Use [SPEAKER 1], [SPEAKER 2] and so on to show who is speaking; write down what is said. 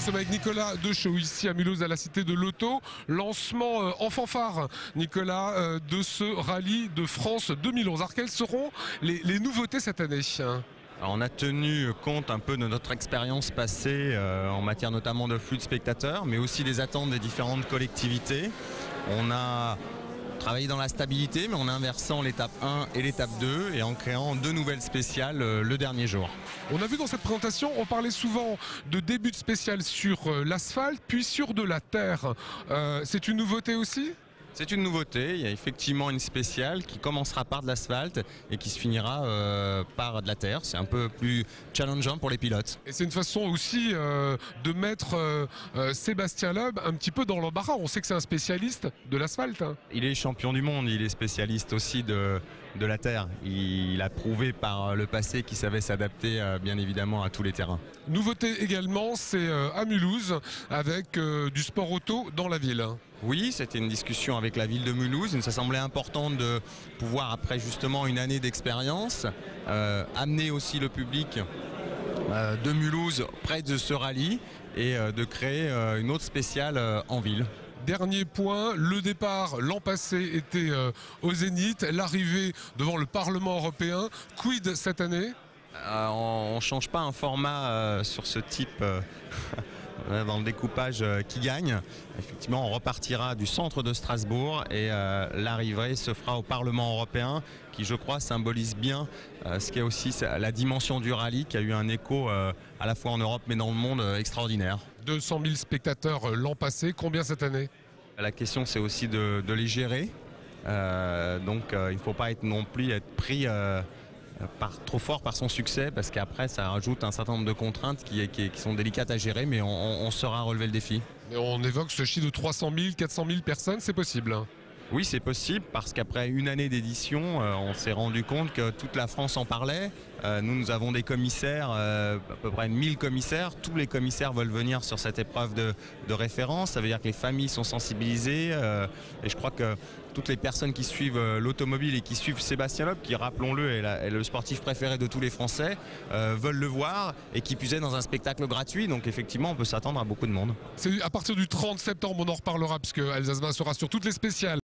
[SPEAKER 1] sommes avec Nicolas Deschaux ici à Mulhouse à la Cité de l'Auto. Lancement en fanfare, Nicolas, de ce rallye de France 2011. Alors quelles seront les nouveautés cette année?
[SPEAKER 2] Alors, on a tenu compte un peu de notre expérience passée en matière notamment de flux de spectateurs, mais aussi des attentes des différentes collectivités. On a travaillé dans la stabilité, mais en inversant l'étape 1 et l'étape 2 et en créant deux nouvelles spéciales le dernier jour.
[SPEAKER 1] On a vu dans cette présentation, on parlait souvent de début de spécial sur l'asphalte, puis sur de la terre. C'est une nouveauté aussi ?
[SPEAKER 2] C'est une nouveauté, il y a effectivement une spéciale qui commencera par de l'asphalte et qui se finira par de la terre. C'est un peu plus challengeant pour les pilotes.
[SPEAKER 1] Et c'est une façon aussi de mettre Sébastien Loeb un petit peu dans l'embarras. On sait que c'est un spécialiste de l'asphalte.
[SPEAKER 2] Il est champion du monde, il est spécialiste aussi de la terre. Il a prouvé par le passé qu'il savait s'adapter bien évidemment à tous les terrains.
[SPEAKER 1] Nouveauté également, c'est à Mulhouse avec du sport auto dans la ville.
[SPEAKER 2] Oui, c'était une discussion avec la ville de Mulhouse. Ça semblait important de pouvoir, après justement une année d'expérience, amener aussi le public de Mulhouse près de ce rallye et de créer une autre spéciale en ville.
[SPEAKER 1] Dernier point, le départ l'an passé était au Zénith, l'arrivée devant le Parlement européen. Quid cette année?
[SPEAKER 2] On ne change pas un format sur ce type dans le découpage qui gagne. Effectivement, on repartira du centre de Strasbourg et l'arrivée se fera au Parlement européen qui, je crois, symbolise bien ce qu'est aussi la dimension du rallye qui a eu un écho à la fois en Europe mais dans le monde extraordinaire. 200
[SPEAKER 1] 000 spectateurs l'an passé, combien cette année?
[SPEAKER 2] La question, c'est aussi de les gérer. Donc il ne faut pas non plus être pris trop fort par son succès, parce qu'après ça rajoute un certain nombre de contraintes qui sont délicates à gérer, mais on saura relever le défi.
[SPEAKER 1] Et on évoque ce chiffre de 300 000, 400 000 personnes, c'est possible?
[SPEAKER 2] Oui, c'est possible, parce qu'après une année d'édition, on s'est rendu compte que toute la France en parlait. Nous avons des commissaires, à peu près 1000 commissaires. Tous les commissaires veulent venir sur cette épreuve de référence. Ça veut dire que les familles sont sensibilisées. Et je crois que toutes les personnes qui suivent l'automobile et qui suivent Sébastien Loeb, qui, rappelons-le, est le sportif préféré de tous les Français, veulent le voir, et qui plus est dans un spectacle gratuit. Donc effectivement, on peut s'attendre à beaucoup de monde.
[SPEAKER 1] C'est à partir du 30 septembre, on en reparlera, puisque Alsace 20 sera sur toutes les spéciales.